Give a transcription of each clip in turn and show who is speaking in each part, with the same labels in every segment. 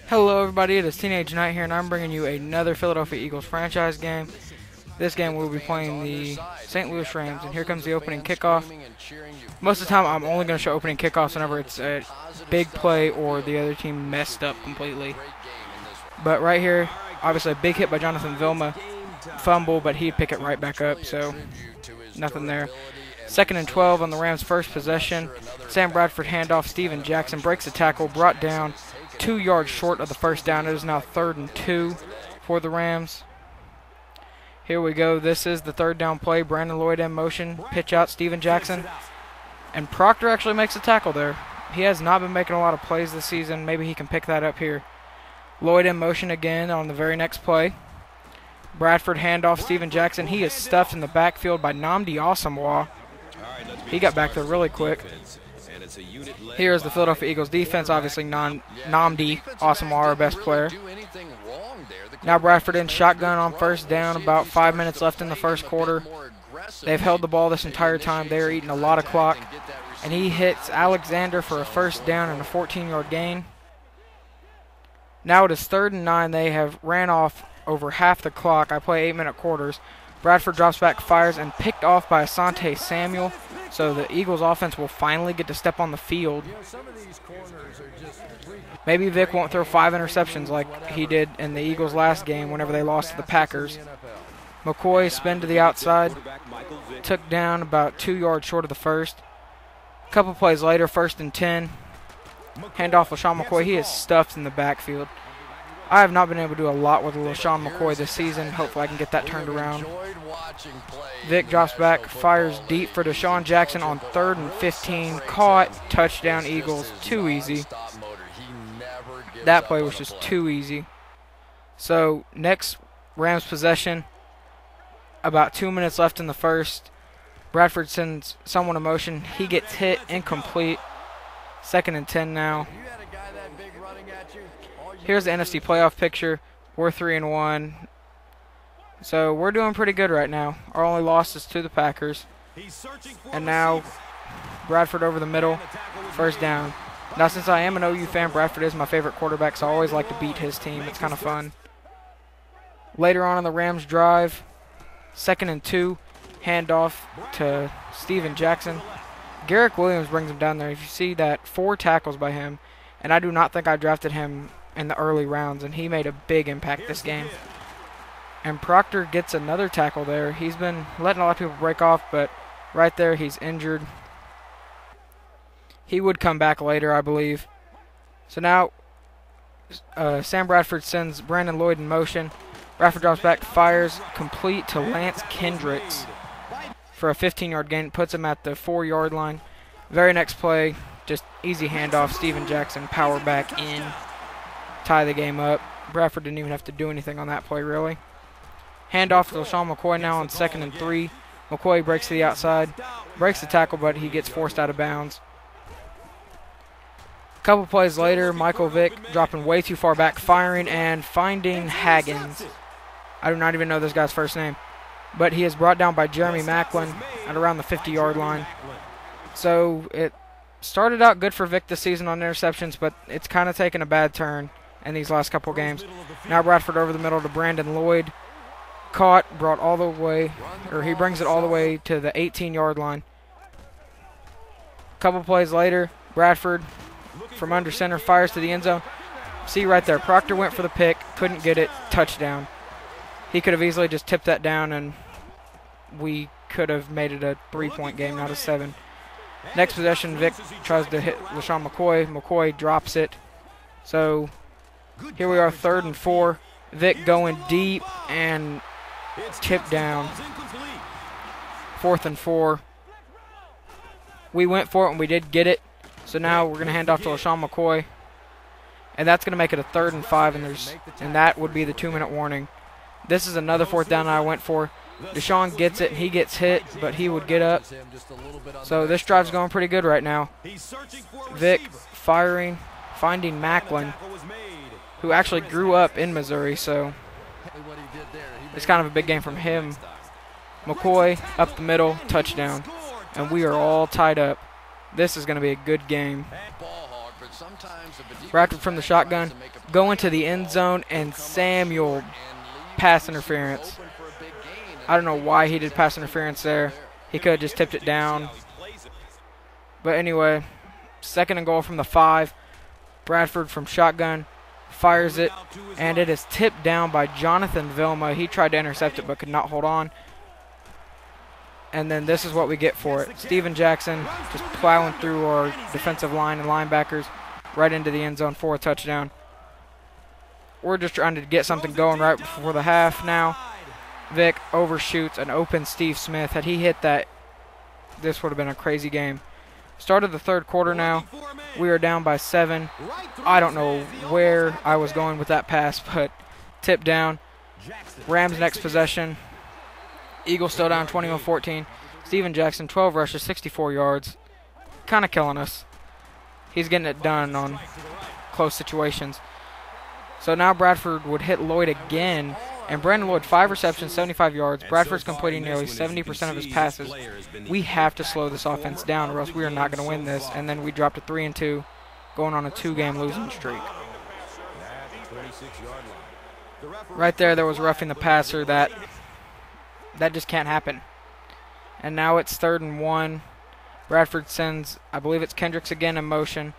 Speaker 1: Hello everybody, it is Teenage Knight here and I'm bringing you another Philadelphia Eagles franchise game. This game we'll be playing the St. Louis Rams, and here comes the opening kickoff. Most of the time I'm only going to show opening kickoffs whenever it's a big play or the other team messed up completely. But right here, obviously a big hit by Jonathan Vilma, fumble, but he'd pick it right back up, so nothing there. 2nd and 12 on the Rams' first possession. Sam Bradford handoff, Steven Jackson breaks the tackle, brought down 2 yards short of the first down. It is now 3rd and 2 for the Rams. Here we go. This is the 3rd down play. Brandon Lloyd in motion. Pitch out Steven Jackson. And Proctor actually makes a tackle there. He has not been making a lot of plays this season. Maybe he can pick that up here. Lloyd in motion again on the very next play. Bradford handoff Steven Jackson. He is stuffed in the backfield by Nnamdi Asomugha. He got back there really quick. Here is the Philadelphia Eagles defense. Obviously, Nnamdi Asomugha, our best player. Now Bradford in shotgun on 1st down. About 5 minutes left in the 1st quarter. They've held the ball this entire time. They are eating a lot of clock. And he hits Alexander for a 1st down and a 14-yard gain. Now it is 3rd and 9. They have ran off over half the clock. I play 8-minute quarters. Bradford drops back, fires, and picked off by Asante Samuel. So the Eagles offense will finally get to step on the field. Maybe Vic won't throw 5 interceptions like he did in the Eagles' last game whenever they lost to the Packers. McCoy spin to the outside. Took down about 2 yards short of the first. A couple plays later, 1st and 10. Handoff LaShawn McCoy. He is stuffed in the backfield. I have not been able to do a lot with LaShawn McCoy this season. Hopefully I can get that turned around. Vic drops back, fires deep for Deshaun Jackson on 3rd and 15. Caught, touchdown Eagles. Too easy. That play was just too easy. So next Rams possession. About 2 minutes left in the 1st. Bradford sends someone in motion. He gets hit, incomplete. 2nd and 10 now. Here's the NFC playoff picture. We're 3-1. So we're doing pretty good right now. Our only loss is to the Packers. And now Bradford over the middle. 1st down. Now since I am an OU fan, Bradford is my favorite quarterback, so I always like to beat his team. It's kind of fun. Later on in the Rams drive, 2nd and 2. Handoff to Steven Jackson. Garrick Williams brings him down there. If you see that, 4 tackles by him. And I do not think I drafted him in the early rounds, and he made a big impact this game. And Proctor gets another tackle there. He's been letting a lot of people break off, but right there he's injured. He would come back later, I believe. So now Sam Bradford sends Brandon Lloyd in motion. Bradford drops back, fires, complete to Lance Kendricks for a 15-yard gain. Puts him at the 4-yard line. Very next play, just easy handoff. Steven Jackson power back in. Tie the game up. Bradford didn't even have to do anything on that play, really. Handoff to LaShawn McCoy now on 2nd and 3. McCoy breaks to the outside. Breaks the tackle, but he gets forced out of bounds. A couple plays later, Michael Vick dropping way too far back, firing and finding Haggins. I do not even know this guy's first name. But he is brought down by Jeremy Maclin at around the 50-yard line. So it started out good for Vic this season on interceptions, but it's kind of taken a bad turn in these last couple games. Now Bradford over the middle to Brandon Lloyd. Caught, brought all the way, or he brings it all the way to the 18-yard line. A couple plays later, Bradford from under center fires to the end zone. See right there, Proctor went for the pick, couldn't get it, touchdown. He could have easily just tipped that down and we could have made it a 3-point game, not a 7. Next possession, Vic tries to hit LaShawn McCoy. McCoy drops it. So here we are, 3rd and 4. Vic going deep and tipped down. 4th and 4. We went for it and we did get it. So now we're going to hand off to LaShawn McCoy. And that's going to make it a 3rd and 5, and that would be the 2-minute warning. This is another 4th down I went for. Deshaun gets it, and he gets hit, but he would get up. So this drive's going pretty good right now. Vic firing, finding Maclin, who actually grew up in Missouri, so it's kind of a big game from him. McCoy up the middle, touchdown. And we are all tied up. This is going to be a good game. Bradford from the shotgun, going to the end zone, and Samuel pass interference. I don't know why he did pass interference there. He could have just tipped it down. But anyway, 2nd and goal from the 5. Bradford from shotgun fires it, and it is tipped down by Jonathan Vilma. He tried to intercept it but could not hold on. And then this is what we get for it. Steven Jackson just plowing through our defensive line and linebackers right into the end zone for a touchdown. We're just trying to get something going right before the half now. Vic overshoots an open Steve Smith. Had he hit that, this would have been a crazy game. Start of the 3rd quarter now. We are down by 7. I don't know where I was going with that pass, but tipped down. Rams next possession. Eagles still down 21-14. Steven Jackson, 12 rushes, 64 yards. Kind of killing us. He's getting it done on close situations. So now Bradford would hit Lloyd again. And Brandon Lloyd, 5 receptions, 75 yards. Bradford's completing nearly 70% of his passes. We have to slow this offense down or else we are not going to win this. And then we dropped to 3-2, going on a 2-game losing streak. Right there was roughing the passer. That just can't happen. And now it's 3rd and 1. Bradford sends, I believe it's Kendricks again in motion.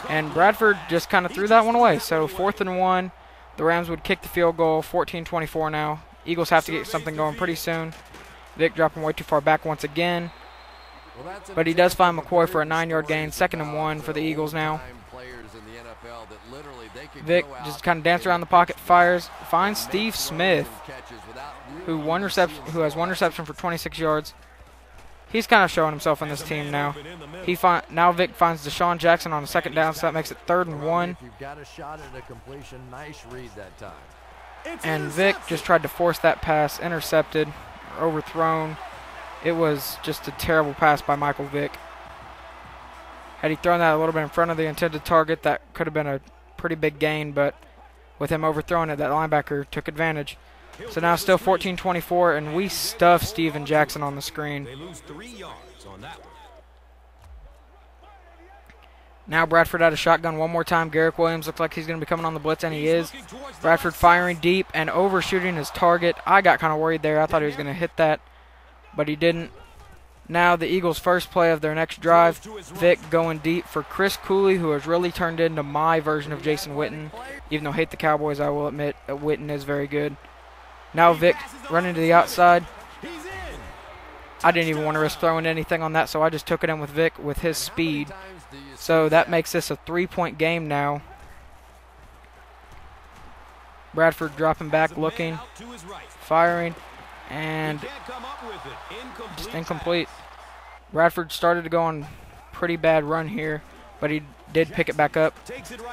Speaker 1: And Bradford just kind of threw that one away. So 4th and 1. The Rams would kick the field goal, 14-24 now. Eagles have to get something going pretty soon. Vic dropping way too far back once again. But he does find McCoy for a 9-yard gain, 2nd and 1 for the Eagles now. Vic just kind of dances around the pocket, fires, finds Steve Smith, who has 1 reception for 26 yards. He's kind of showing himself on this team now. Now Vic finds Deshaun Jackson on a 2nd down, so that makes it 3rd and 1. And Vic just tried to force that pass, intercepted, overthrown. It was just a terrible pass by Michael Vick. Had he thrown that a little bit in front of the intended target, that could have been a pretty big gain, but with him overthrowing it, that linebacker took advantage. So now still 14-24, and we stuff Steven Jackson on the screen.
Speaker 2: They lose 3 yards on that one.
Speaker 1: Now Bradford out of shotgun one more time. Garrick Williams looks like he's going to be coming on the blitz, and he is. Bradford firing deep and overshooting his target. I got kind of worried there. I thought he was going to hit that, but he didn't. Now the Eagles' first play of their next drive. Vic going deep for Chris Cooley, who has really turned into my version of Jason Witten. Even though I hate the Cowboys, I will admit that Witten is very good. Now Vic running to the outside. I didn't even want to risk throwing anything on that, so I just took it in with Vic with his speed. So that makes this a 3-point game now. Bradford dropping back, looking, firing, and just incomplete. Bradford started to go on pretty bad run here, but he did pick it back up.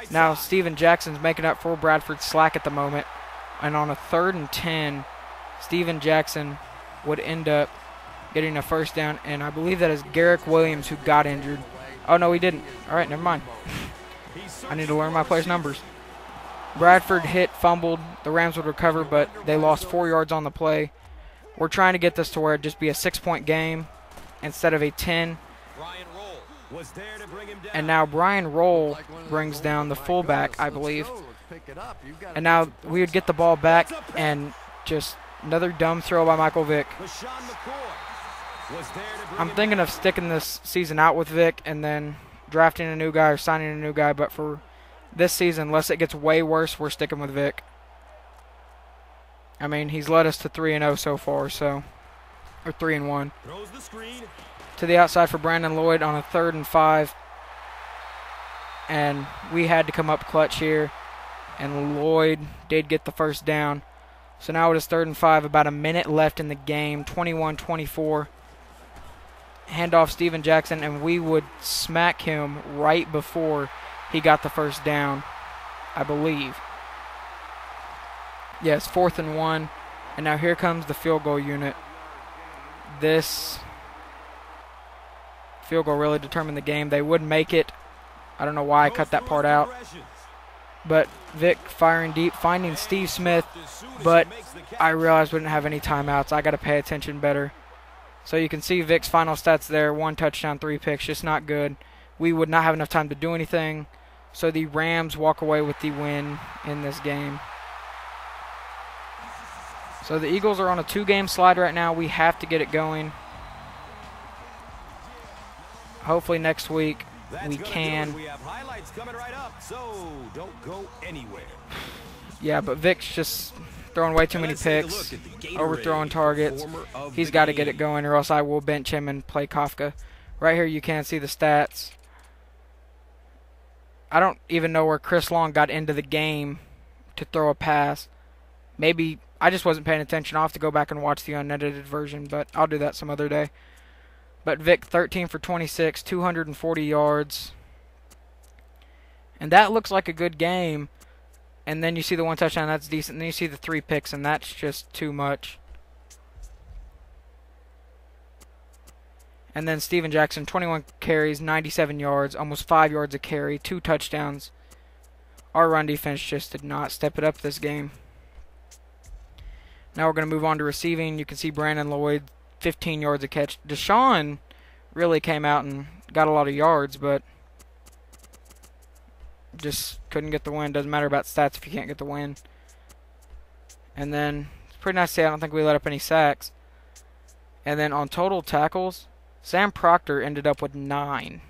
Speaker 1: Now Steven Jackson's making up for Bradford's slack at the moment. And on a 3rd and 10, Steven Jackson would end up getting a 1st down. And I believe that is Garrick Williams who got injured. Oh, no, he didn't. All right, never mind. I need to learn my players' numbers. Bradford hit, fumbled. The Rams would recover, but they lost 4 yards on the play. We're trying to get this to where it just be a 6-point game instead of a 10. And now Brian Roll brings down the fullback, I believe. And now we would get the ball back, and just another dumb throw by Michael Vick. I'm thinking of sticking this season out with Vic and then drafting a new guy or signing a new guy, but for this season, unless it gets way worse, we're sticking with Vic. I mean, he's led us to 3-0 so far, so, or 3-1. To the outside for Brandon Lloyd on a 3rd and 5. And we had to come up clutch here. And Lloyd did get the 1st down. So now it is 3rd and 5, about a minute left in the game, 21-24. Handoff Steven Jackson, and we would smack him right before he got the 1st down, I believe. Yes, 4th and 1. And now here comes the field goal unit. This field goal really determined the game. They would make it. I don't know why I cut that part out. But Vic firing deep, finding Steve Smith. But I realized we didn't have any timeouts. I got to pay attention better. So you can see Vic's final stats there. 1 touchdown, 3 picks. Just not good. we would not have enough time to do anything. So the Rams walk away with the win in this game. So the Eagles are on a 2-game slide right now. We have to get it going. Hopefully next week we can.
Speaker 2: We have highlights coming right up, so don't go anywhere.
Speaker 1: Yeah, but Vic's just throwing way too many picks, overthrowing targets. He's got to get it going, or else I will bench him and play Kafka. Right here you can see the stats. I don't even know where Chris Long got into the game to throw a pass. Maybe I just wasn't paying attention. I'll have to go back and watch the unedited version, but I'll do that some other day. But Vic, 13 for 26, 240 yards. And that looks like a good game. And then you see the 1 touchdown, that's decent. And then you see the 3 picks, and that's just too much. And then Steven Jackson, 21 carries, 97 yards, almost 5 yards a carry, 2 touchdowns. Our run defense just did not step it up this game. Now we're going to move on to receiving. You can see Brandon Lloyd, 15 yards a catch. Deshaun really came out and got a lot of yards, but just couldn't get the win. Doesn't matter about stats if you can't get the win. And then, it's pretty nice to see, I don't think we let up any sacks. And then on total tackles, Sam Proctor ended up with 9.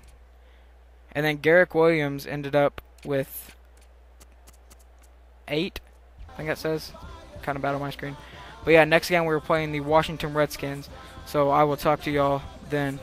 Speaker 1: And then Garrick Williams ended up with 8. I think that says. Kind of bad on my screen. But yeah, next game we were playing the Washington Redskins. So I will talk to y'all then.